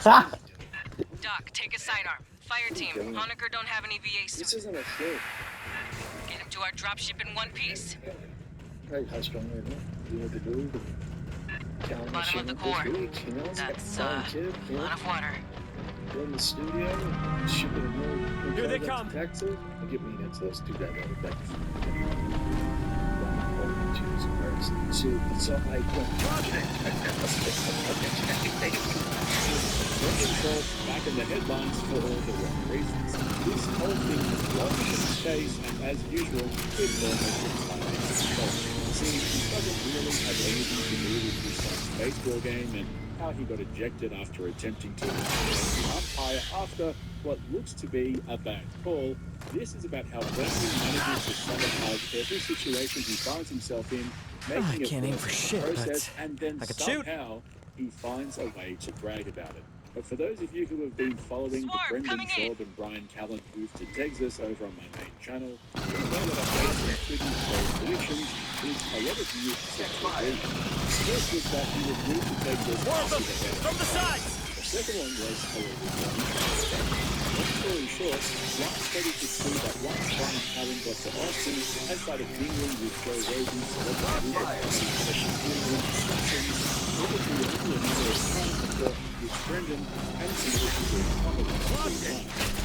Doc, take a sidearm. Fireteam, Honecker don't have any VA suits. This isn't a show. Get him to our dropship in one piece. Right, how strong are you? You have to do Bottom of the core. That's a lot of water. In the studio, shipping a more. Here they come. Texas. Give me into those two guys out of Texas. So I went. Back in the headlines for all the wrong reasons. This whole thing was lost in space, and as usual, it almost entirely control. See, he doesn't really have anything to do with his son's baseball game and how he got ejected after attempting to umpire after what looks to be a bad call. This is about how Berkeley manages to sabotage every situation he finds himself in, making it can't aim for shit, process, but and then I could shoot. somehow he finds a way to brag about it. But for those of you who have been following the Brendan Schaub and Brian Callen move to Texas over on my main channel, you know that I've made some pretty bold predictions with a lot of you agreed. First was that he would move to Texas from the sides. The second one was a little long story short, Rock started to see that once Brian Callen got to Austin and started mingling with Joe Rogan's celebrity with Brendan and some other people in comedy.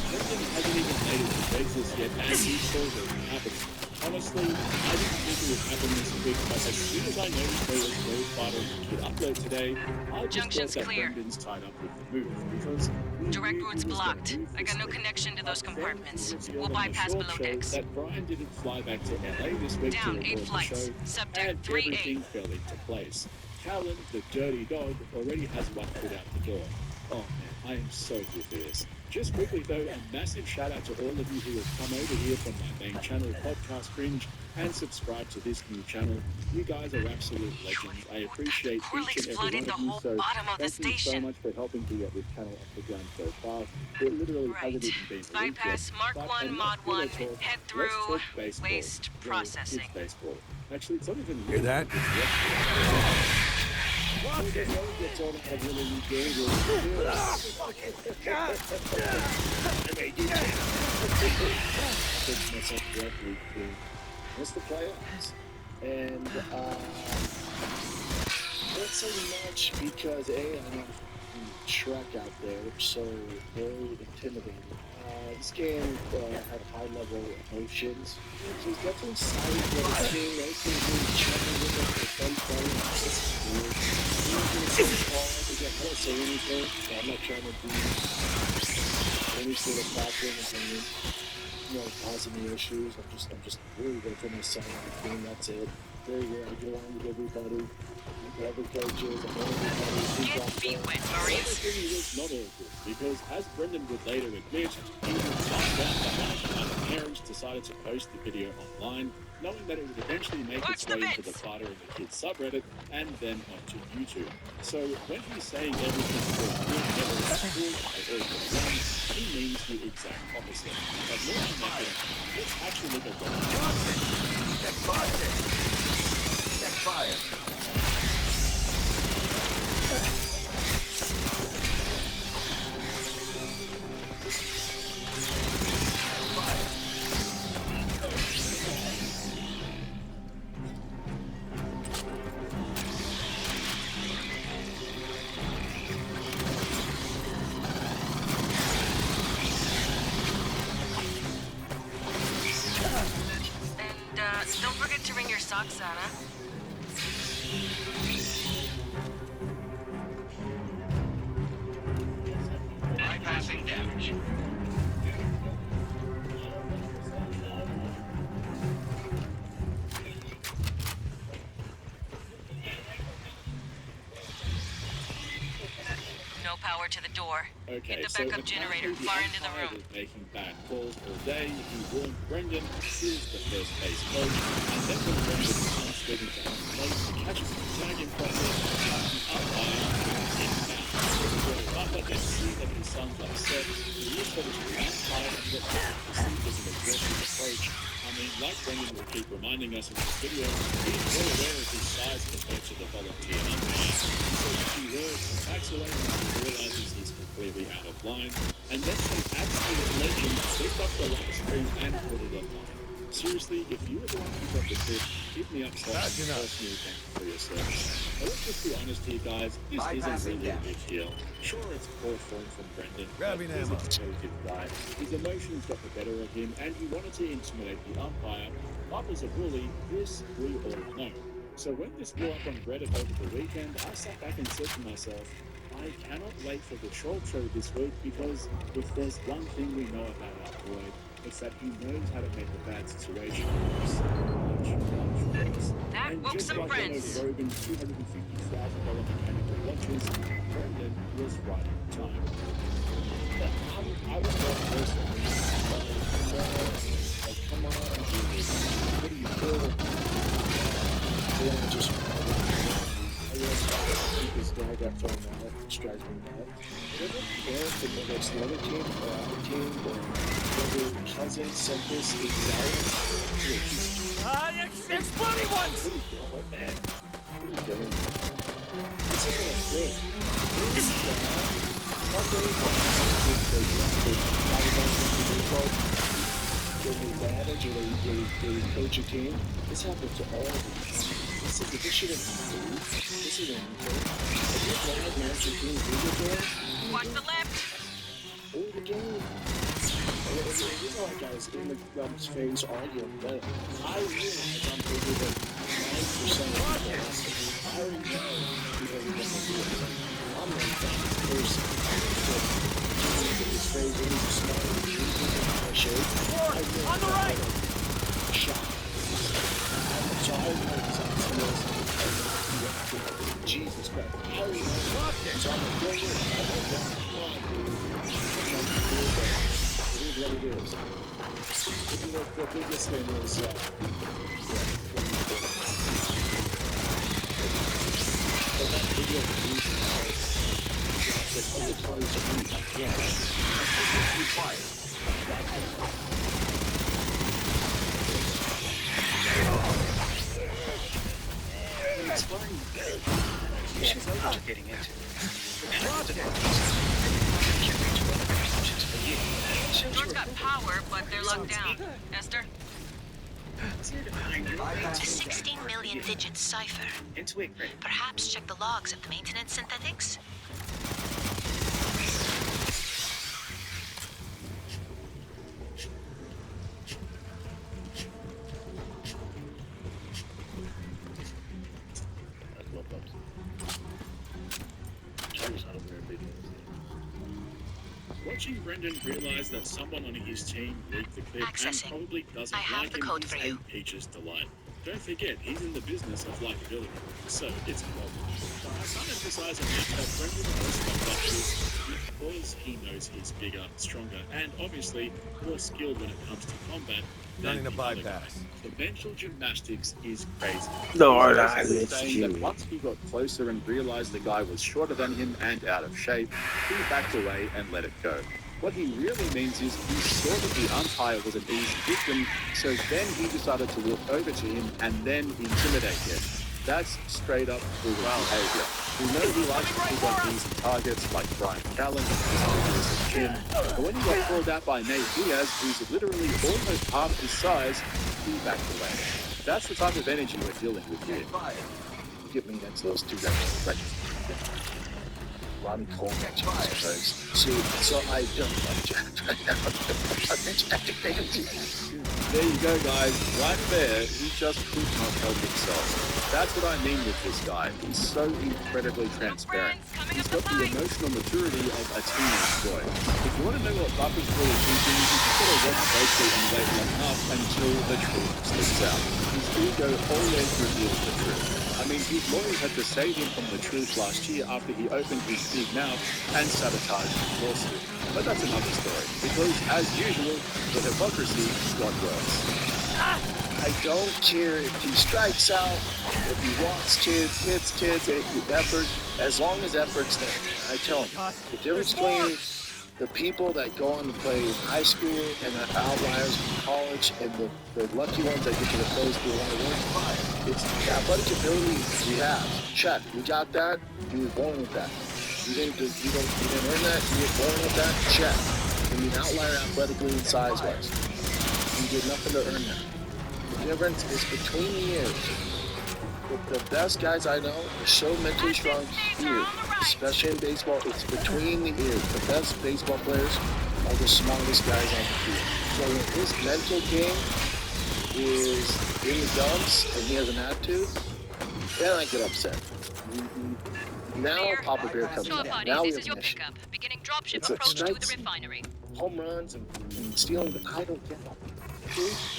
Brendan hasn't even made it to Texas yet, and he saw that it happened. Honestly, I didn't think it would happen this quick, but as soon as I noticed there was no photo to upload today, I just thought that Brendan's tied up with the move, because direct route's blocked. I got no connection to those compartments. We'll bypass below decks. That Brian didn't fly back to LA this week Down to 8 record the flights. show, Subdeck and 3A. everything fell into place. Callen, the dirty dog, already has one foot out the door. Oh man, I am so good for this. Just quickly though, a massive shout out to all of you who have come over here from my main channel, Podcast Fringe, and subscribe to this new channel. You guys are absolute legends. I appreciate each and every one of you. So thank you so much for helping to get this channel off the ground so fast. It literally hasn't even been bypass Mark 1, Mod 1, head through waste processing. It's baseball. Actually, it's not even Hear that? It's the playoffs, and not so much because I'm on track out there, so very intimidating. This game had high level emotions. He's definitely excited for the team. I was really chatting with him for fun playing. It's weird. He's not going to say call to get her say anything. So I'm not trying to do any sort of background opinion. Causing me issues. I'm just really going to put myself on the team. That's it. Very good. I get along with everybody. Whatever coaches, I'm everybody. Get feet wet, Marines. Everything was not all good, because as Brendan would later admit, he was found out behind and the parents decided to post the video online, knowing that it would eventually make its way into the Fighter and the Kids subreddit and then onto YouTube. So when he's saying everything was good, never was cool, I always wrong, he means the exact opposite. But more than that, let's actually look at what Check fire. Don't forget to wring your socks, Anna. Bypassing damage. No power to the door. Okay, Get the backup generator far into the room. Making bad calls all day, he warned Brendan, here's the first base coach, and then when Brendan was speaking to him, Cashapp Dragonwolf470 but they see that his son's upset. He is for this umpire and what perceived as an aggressive approach. I mean, like Brendan will keep reminding us in this video, he's well aware of his size compared to the volunteer umpire. He says a few words, backs away, and realizes he's online, and then some absolute legend picked up the live stream and put it online. Seriously, if you were the one who got the tip, give me up some personal thank you for your service. But let's just be honest here, guys, this isn't really a big deal. Sure, it's poor form from Brendan, but he's a competitive guy. His emotions got the better of him, and he wanted to intimidate the umpire. Bob was a bully, this we all know. So when this blew up on Reddit over the weekend, I sat back and said to myself, I cannot wait for the troll show this week, because if there's one thing we know about our boy, it's that he knows how to make a bad situation so much worse. That And woke just some like one friends. of Rogan's $250,000 mechanical watches, Brendan was right on time. But I was not personally like, come on, Jimmy, what do you feel? Yeah, just this guy got thrown out, which drives me nuts. I don't care if it's the other team or our team or whether Cousins sent this exact. Exploding ones! What are you doing, man? What are you doing? This isn't a thing. This is advantage or they coach a team. This happens to all of them. This shouldn't happen. This isn't good. If you're glad manage your team through the game, Watch the left. through the game. You know, like guys in the club's face arguing, but I realize I'm bigger than 90% of the guys. I already know people are going to do it. I'm like that person. His face, when he's smiling, he's shape. On the right! Shot. So I know exactly Jesus Christ. How do you know? So I'm like, it is what it is. The biggest thing is, but that video the other players are weak. Yeah. Be quiet. It's fine. She's know what you're getting into. Door's got power, but they're locked down. Esther? A 16 million digit cipher. Perhaps check the logs of the maintenance synthetics? Watching Brendan realize that someone on his team leaked the clip and Accessing. probably doesn't I have like the him code is for a you. peach's delight. Don't forget, he's in the business of likability, so it's a problem. But I can't emphasize enough that Brendan knows stuff like this because he knows he's bigger, stronger, and obviously more skilled when it comes to combat than the other guy. The mental gymnastics is crazy. No, He's no, basically it's saying that Jimmy. once he got closer and realized the guy was shorter than him and out of shape, he backed away and let it go. What he really means is he saw that the umpire was an easy victim, so then he decided to walk over to him and then intimidate him. That's straight up bully behavior. We know he likes to pick on easy targets like Brian Callen, his chin, but when he got called out by Nate Diaz, who's literally almost half his size, he backed away. That's the type of energy we're dealing with here. Get me into those two guys. Like, Ronnie Coleman, I suppose. So I don't There you go, guys. Right there, he just could not help himself. That's what I mean with this guy. He's so incredibly transparent. He's got the emotional maturity of a teenage boy. If you want to know what Buffett's really thinking, you just gotta watch closely and wait long enough until the truth slips out. His ego always reveals the truth. I mean, his lawyers had to save him from the truth last year after he opened his big mouth and sabotaged the lawsuit. But that's another story, because as usual, the hypocrisy got worse. I don't care if he strikes out, if he walks kids, hits kids, if effort, as long as effort's there. I tell him, the difference between the people that go on to play in high school and the outliers in college and the lucky ones that get to the pros who want to win, it's the athletic ability we have. Check, we got that, we were born with that. You didn't earn that. You were born with that. Check. And you're an outlier athletically and size-wise. You did nothing to earn that. The difference is between the years. The best guys I know are so mentally strong here, especially in baseball. It's between the ears. The best baseball players are the smartest guys on the field. So when his mental game is in the dumps and he has an attitude, then I get upset. Now Papa Bear comes Sure, in. buddies, Now we this have is an your issue. pickup. Beginning dropship It's a approach to strikes. the refinery. Home runs and stealing, but I don't get that.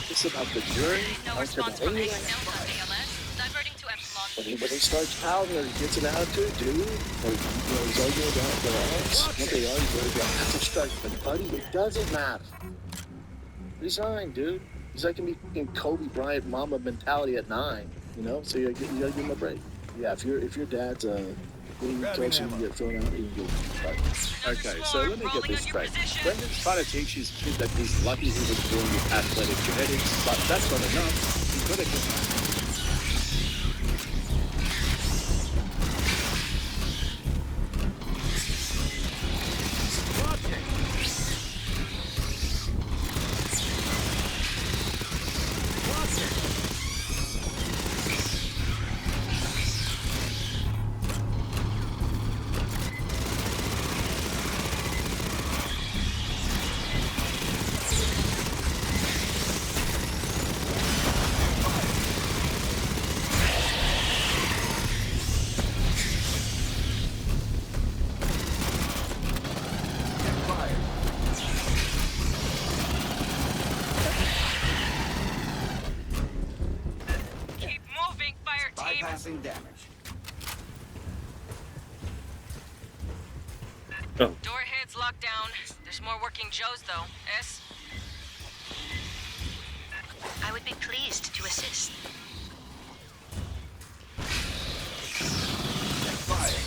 It's about the journey. No I don't care response about from any of X that. Delta ALS. Diverting to Epsilon. When he starts pouting or he gets an attitude, dude, or he's arguing about the odds, what they are, he's worried about that's a strike. But buddy, it doesn't matter. Resign, dude. He's like gonna be in Kobe Bryant Mamba mentality at 9, you know. So you gotta give him a break. Yeah, if your dad's when he tells you to get thrown out, you can get fired. Okay, so let me get this straight. Brendan's trying to teach his kid that he's lucky he was born with athletic genetics, but that's not enough. He's got to get Keep moving, fire team. Bypassing damage. Door heads locked down. There's more working Joes, though. S? I would be pleased to assist. Fire.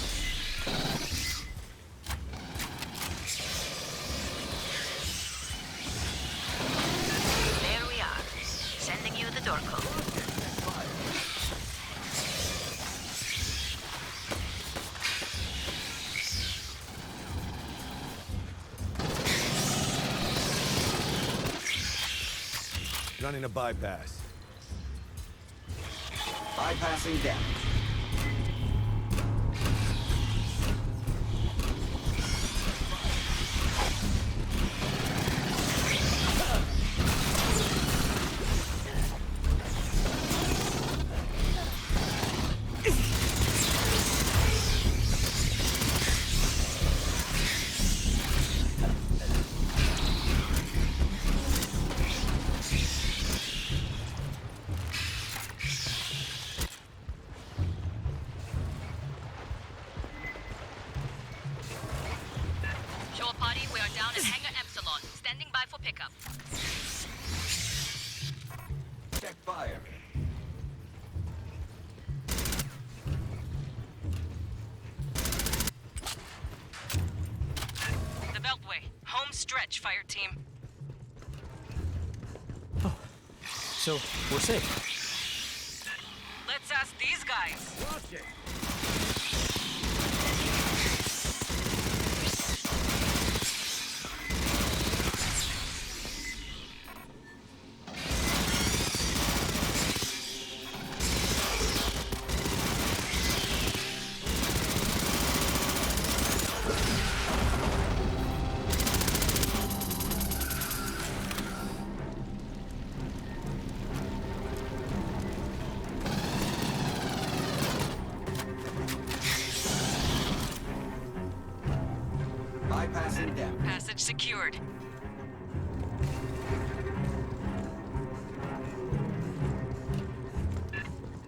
There we are. Sending you the door code. Running a bypass. Bypassing damage. Shore party, we are down at Hangar Epsilon. Standing by for pickup. Check fire. The Beltway. Home stretch, fire team. So, we're safe. Let's ask these guys. Bypassing damage. Passage secured.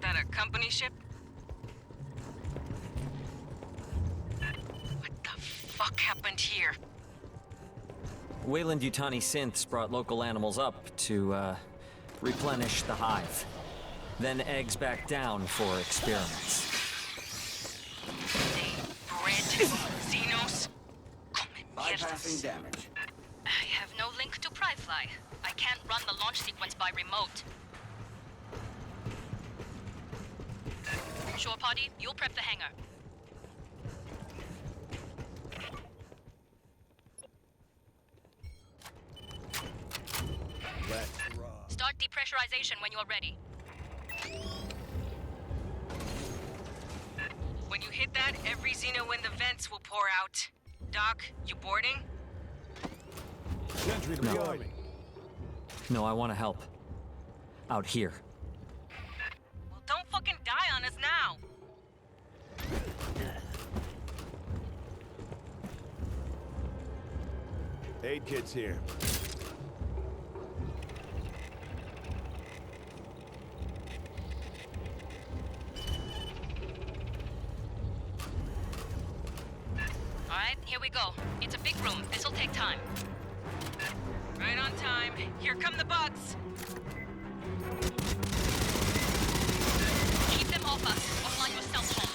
That a company ship? What the fuck happened here? Wayland Yutani synths brought local animals up to, replenish the hive. Then eggs back down for experiments. They bred Xenos? Come Bypassing damage. I have no link to Pryfly. I can't run the launch sequence by remote. Shore party, you'll prep the hangar. Let's rock. Start depressurization when you are ready. When you hit that, every Xeno in the vents will pour out. Doc, you boarding? Gentry to No. the army. No, I want to help. Out here. Well, don't fucking die on us now. Aid kit's here. All right, here we go. It's a big room. This'll take time. Right on time. Here come the bugs. Keep them off us, or fly yourself home.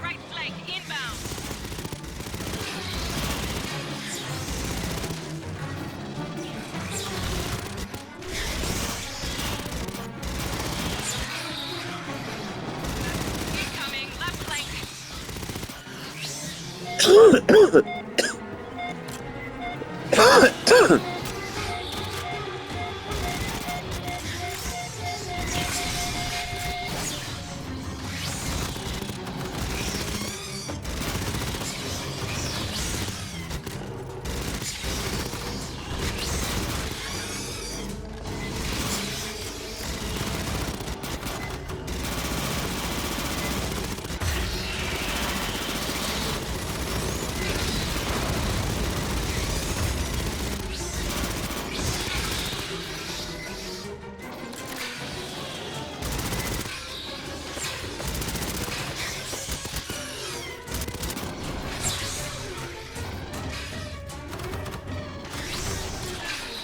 Right flank, inbound. Incoming, left flank.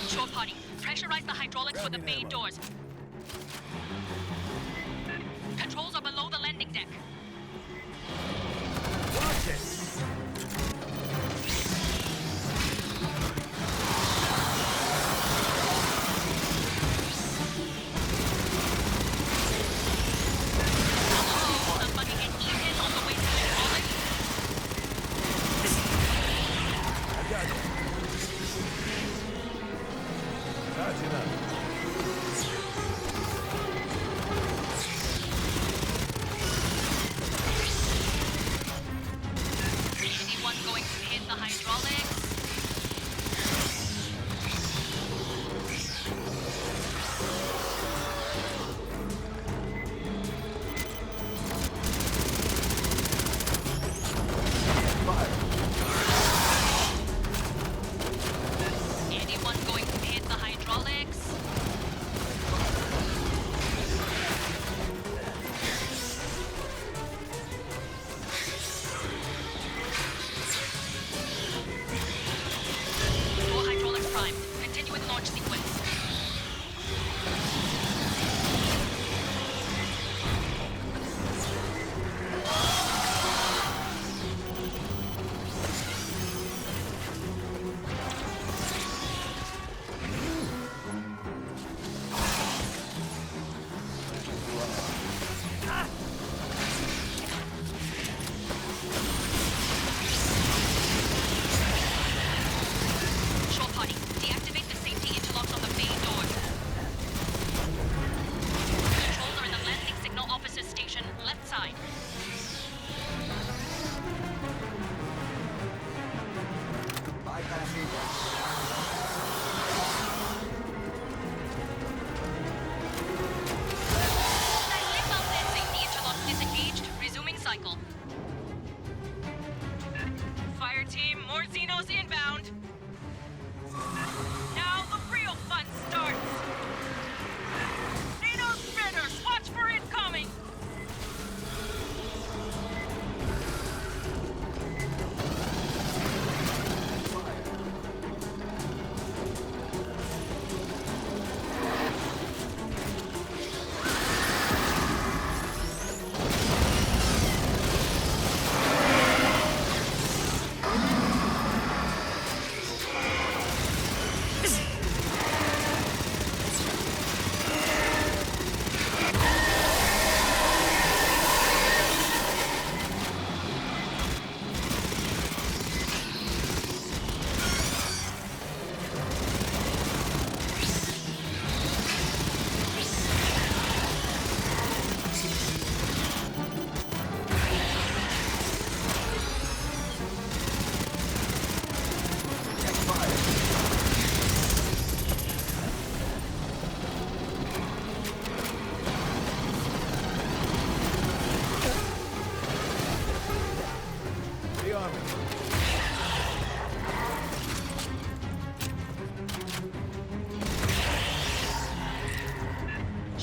Shore party, pressurize the hydraulics for the bay doors. Controls are below the landing deck. Watch it! Somebody get eaten on the way to hydraulics. I got you. Dodging up. Anyone going to hit the hydraulics? Anyone going to hit the hydraulics?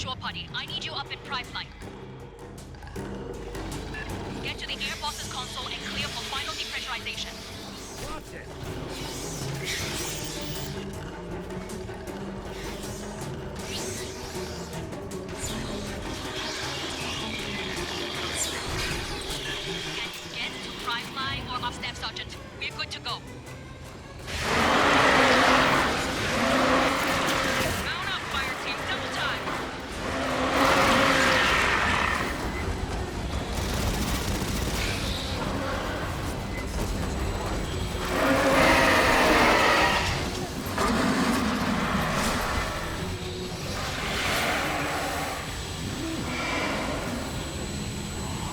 shore party. I need you up in prime flight. Get to the air boss's console and clear for final depressurization. Watch it. Get to prime flight or off staff sergeant. We're good to go. Mount up, fire team. Double time.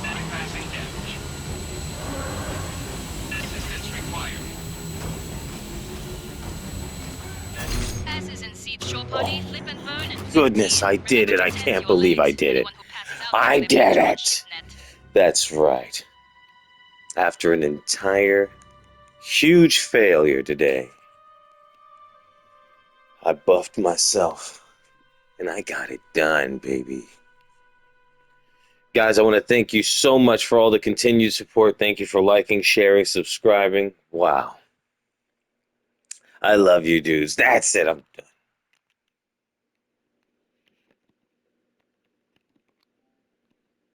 Bypassing damage. Assistance required. As is in Seed's shore party, flip and burn and Goodness, I did it. I can't believe I did it. I did it. That's right. After an entire huge failure today, I buffed myself and I got it done, baby. Guys, I want to thank you so much for all the continued support. Thank you for liking, sharing, subscribing. Wow. I love you dudes. That's it. I'm done.